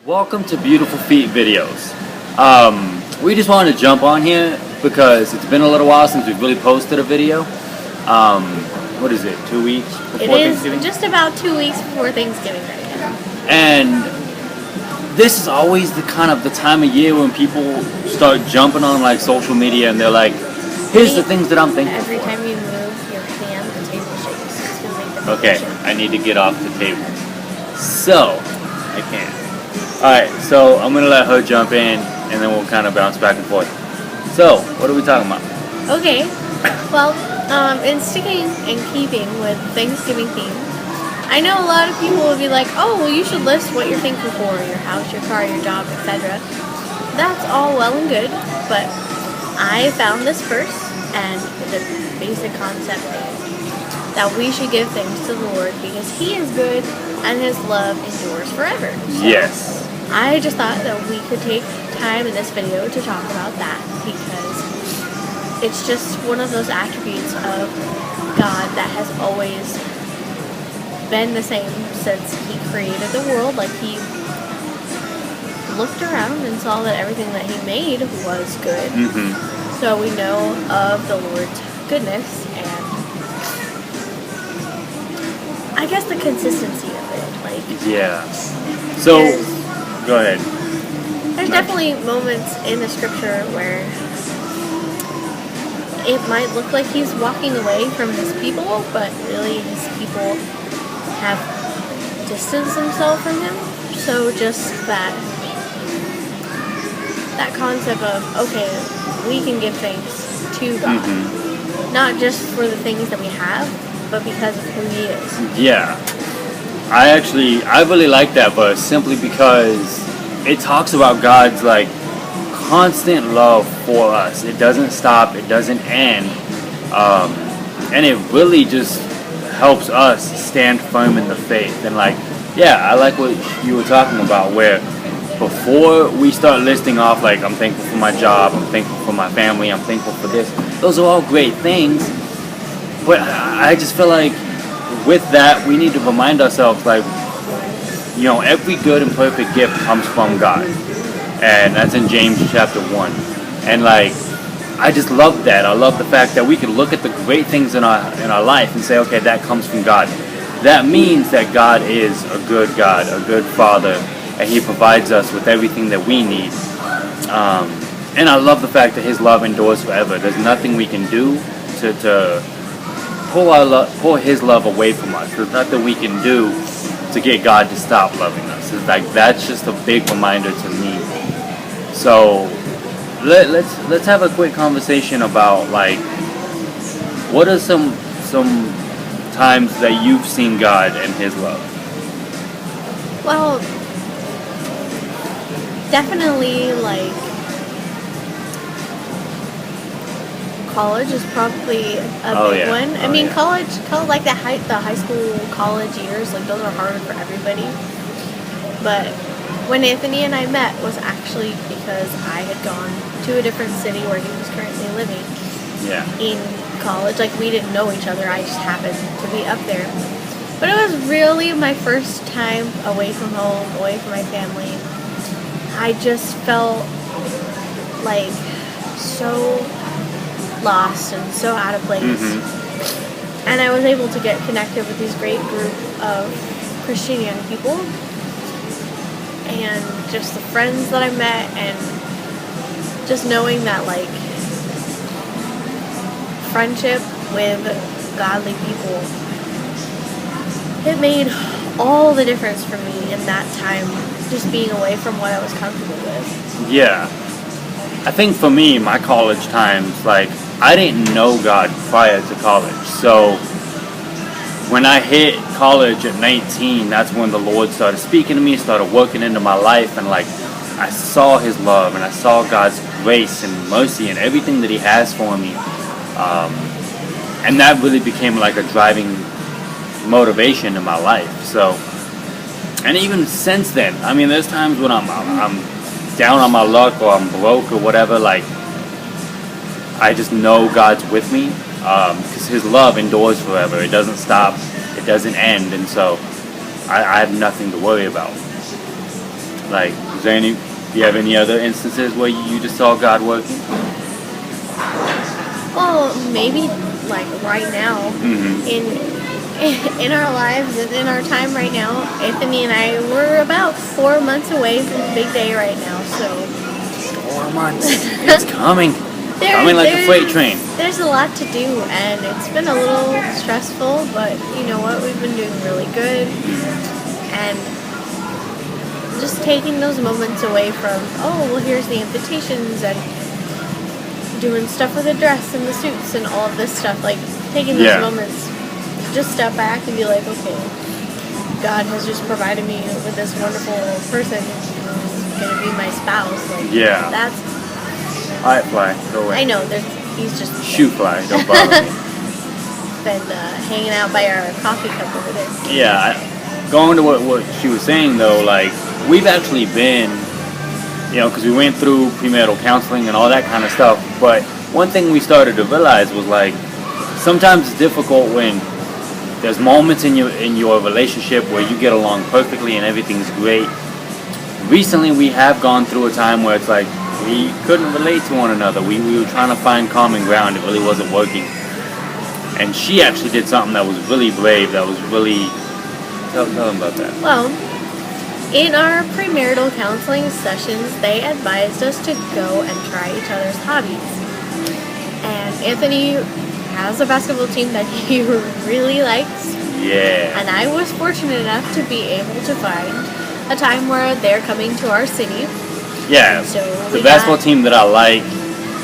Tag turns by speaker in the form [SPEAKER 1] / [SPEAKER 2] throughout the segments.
[SPEAKER 1] Welcome to Beautiful Feet Videos. We just wanted to jump on here because it's been a little while since we've really posted a video. What is it, 2 weeks before Thanksgiving?
[SPEAKER 2] It is just about 2 weeks before Thanksgiving right now.
[SPEAKER 1] And this is always the time of year when people start jumping on like social media and they're like, here's the things that I'm thankful for.
[SPEAKER 2] Every time you move your hand, the table shakes. It's gonna make the
[SPEAKER 1] Okay,
[SPEAKER 2] motion.
[SPEAKER 1] I need to get off the table. So, I can't. Alright, so I'm going to let her jump in and then we'll kind of bounce back and forth. So, what are we talking about?
[SPEAKER 2] Okay, well, in sticking and keeping with Thanksgiving theme, I know a lot of people will be like, oh, well, you should list what you're thankful for, your house, your car, your job, etc. That's all well and good, but I found this verse, and the basic concept is that we should give thanks to the Lord because He is good and His love endures forever. So
[SPEAKER 1] Yes.
[SPEAKER 2] I just thought that we could take time in this video to talk about that because it's just one of those attributes of God that has always been the same since He created the world. Like, He looked around and saw that everything that He made was good.
[SPEAKER 1] Mm-hmm.
[SPEAKER 2] So we know of the Lord's goodness and I guess the consistency of it. Like,
[SPEAKER 1] Yeah. So, go ahead.
[SPEAKER 2] there's definitely moments in the scripture where it might look like He's walking away from His people, but really His people have distanced themselves from Him. So just that concept of, okay, we can give thanks to God.
[SPEAKER 1] Mm-hmm.
[SPEAKER 2] Not just for the things that we have, but because of who He is.
[SPEAKER 1] Yeah. I really like that verse simply because it talks about God's like constant love for us. It doesn't stop, it doesn't end. And it really just helps us stand firm in the faith. And like, yeah, I like what you were talking about where before we start listing off like I'm thankful for my job, I'm thankful for my family, I'm thankful for this. Those are all great things. But I just feel like with that, we need to remind ourselves, like, you know, every good and perfect gift comes from God. And that's in James chapter 1. And, like, I just love that. I love the fact that we can look at the great things in our life and say, okay, that comes from God. That means that God is a good God, a good Father, and He provides us with everything that we need. And I love the fact that His love endures forever. There's nothing we can do to pull His love away from us. There's nothing we can do to get God to stop loving us. It's like that's just a big reminder to me. So let's have a quick conversation about like what are some times that you've seen God and His love.
[SPEAKER 2] Well, definitely like college is probably a big one. I mean, college like the high school, college years, like those are hard for everybody. But when Anthony and I met was actually because I had gone to a different city where he was currently living.
[SPEAKER 1] Yeah.
[SPEAKER 2] In college, like we didn't know each other. I just happened to be up there. But it was really my first time away from home, away from my family. I just felt like so lost and so out of place.
[SPEAKER 1] Mm-hmm.
[SPEAKER 2] And I was able to get connected with these great group of Christian young people and just the friends that I met and just knowing that like friendship with godly people, it made all the difference for me in that time, just being away from what I was comfortable with.
[SPEAKER 1] Yeah. I think for me, my college times, like, I didn't know God prior to college. So when I hit college at 19, that's when the Lord started speaking to me, started working into my life, and like I saw His love and I saw God's grace and mercy and everything that He has for me. And that really became like a driving motivation in my life. So, and even since then, I mean, there's times when I'm down on my luck or I'm broke or whatever, like I just know God's with me because His love endures forever. It doesn't stop. It doesn't end, and so I have nothing to worry about. Like, do you have any other instances where you just saw God working?
[SPEAKER 2] Well, maybe like right now in our lives and in our time right now, Anthony and I were about 4 months away from the big day right now. So
[SPEAKER 1] 4 months. It's coming. Coming like a freight train.
[SPEAKER 2] There's a lot to do, and it's been a little stressful, but you know what? We've been doing really good, and just taking those moments away from, oh, well, here's the invitations and doing stuff with the dress and the suits and all of this stuff. Like, taking those moments, just step back and be like, okay, God has just provided me with this wonderful person who's going to be my spouse. Like, that's...
[SPEAKER 1] Alright, Fly, go away.
[SPEAKER 2] I know, he's just...
[SPEAKER 1] Shoe Fly, don't bother me.
[SPEAKER 2] Been hanging out by our coffee cup over there.
[SPEAKER 1] Yeah, going to what she was saying, though, like, we've actually been, you know, because we went through premarital counseling and all that kind of stuff, but one thing we started to realize was, like, sometimes it's difficult when there's moments in your relationship where you get along perfectly and everything's great. Recently, we have gone through a time where it's like we couldn't relate to one another. We were trying to find common ground. It really wasn't working. And she actually did something that was really brave, that was really... Tell them about that.
[SPEAKER 2] Well, in our premarital counseling sessions, they advised us to go and try each other's hobbies. And Anthony has a basketball team that he really likes.
[SPEAKER 1] Yeah.
[SPEAKER 2] And I was fortunate enough to be able to find a time where they're coming to our city.
[SPEAKER 1] Yeah.
[SPEAKER 2] So
[SPEAKER 1] the basketball team that I like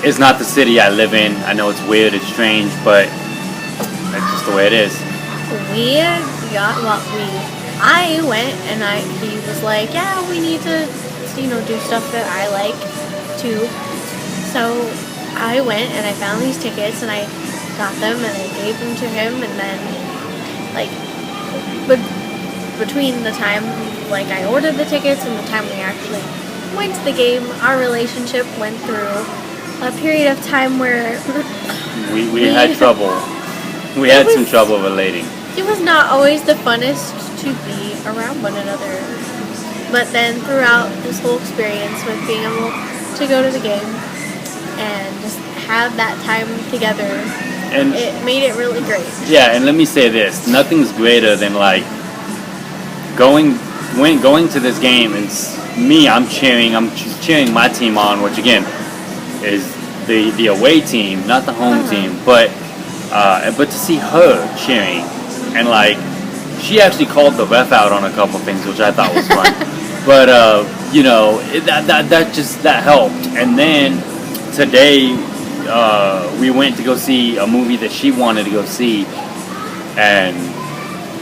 [SPEAKER 1] is not the city I live in. I know it's weird, it's strange, but that's just the way it is.
[SPEAKER 2] I went and he was like, yeah, we need to, do stuff that I like too. So I went and I found these tickets and I got them and I gave them to him, and then between the time I ordered the tickets and the time we actually went to the game, our relationship went through a period of time where
[SPEAKER 1] we had trouble. We had some trouble relating.
[SPEAKER 2] It was not always the funnest to be around one another. But then throughout this whole experience with being able to go to the game and just have that time together, and it made it really great.
[SPEAKER 1] Yeah, and let me say this. Nothing's greater than going to this game and I'm cheering my team on, which again is the away team, not the home team, but to see her cheering, and she actually called the ref out on a couple things, which I thought was fun. But that helped. And then today we went to go see a movie that she wanted to go see, and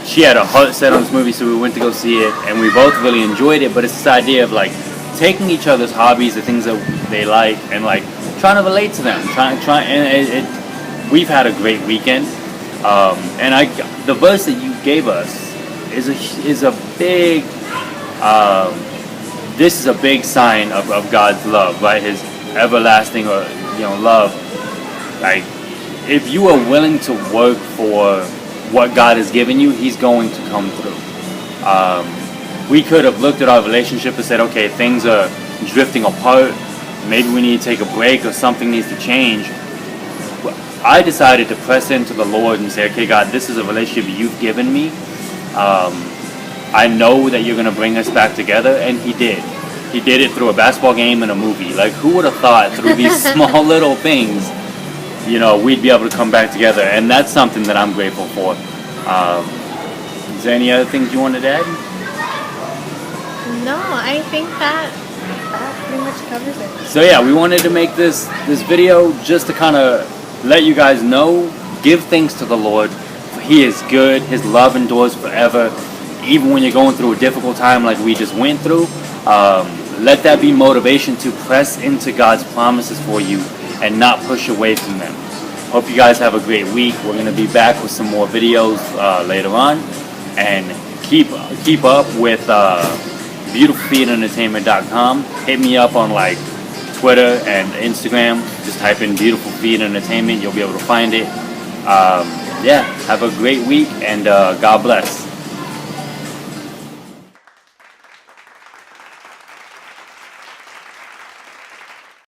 [SPEAKER 1] she had a heart set on this movie, so we went to go see it, and we both really enjoyed it. But it's this idea of taking each other's hobbies, the things that they like, and trying to relate to them. We've had a great weekend, and the verse that you gave us is a big. This is a big sign of God's love, right? His everlasting, love. If you are willing to work for what God has given you, He's going to come through. We could have looked at our relationship and said, okay, things are drifting apart. Maybe we need to take a break or something needs to change. I decided to press into the Lord and say, okay, God, this is a relationship you've given me. I know that you're going to bring us back together, and He did. He did it through a basketball game and a movie. Who would have thought through these small little things, we'd be able to come back together, and that's something that I'm grateful for. Is there any other things you wanted to add?
[SPEAKER 2] No, I think that pretty much covers it.
[SPEAKER 1] So yeah, we wanted to make this video just to kind of let you guys know, give thanks to the Lord. He is good. His love endures forever. Even when you're going through a difficult time like we just went through, let that be motivation to press into God's promises for you and not push away from them. Hope you guys have a great week. We're going to be back with some more videos later on. And keep up with BeautifulFeetEntertainment.com. Hit me up on Twitter and Instagram. Just type in Beautiful Feet Entertainment. You'll be able to find it. yeah, have a great week and God bless.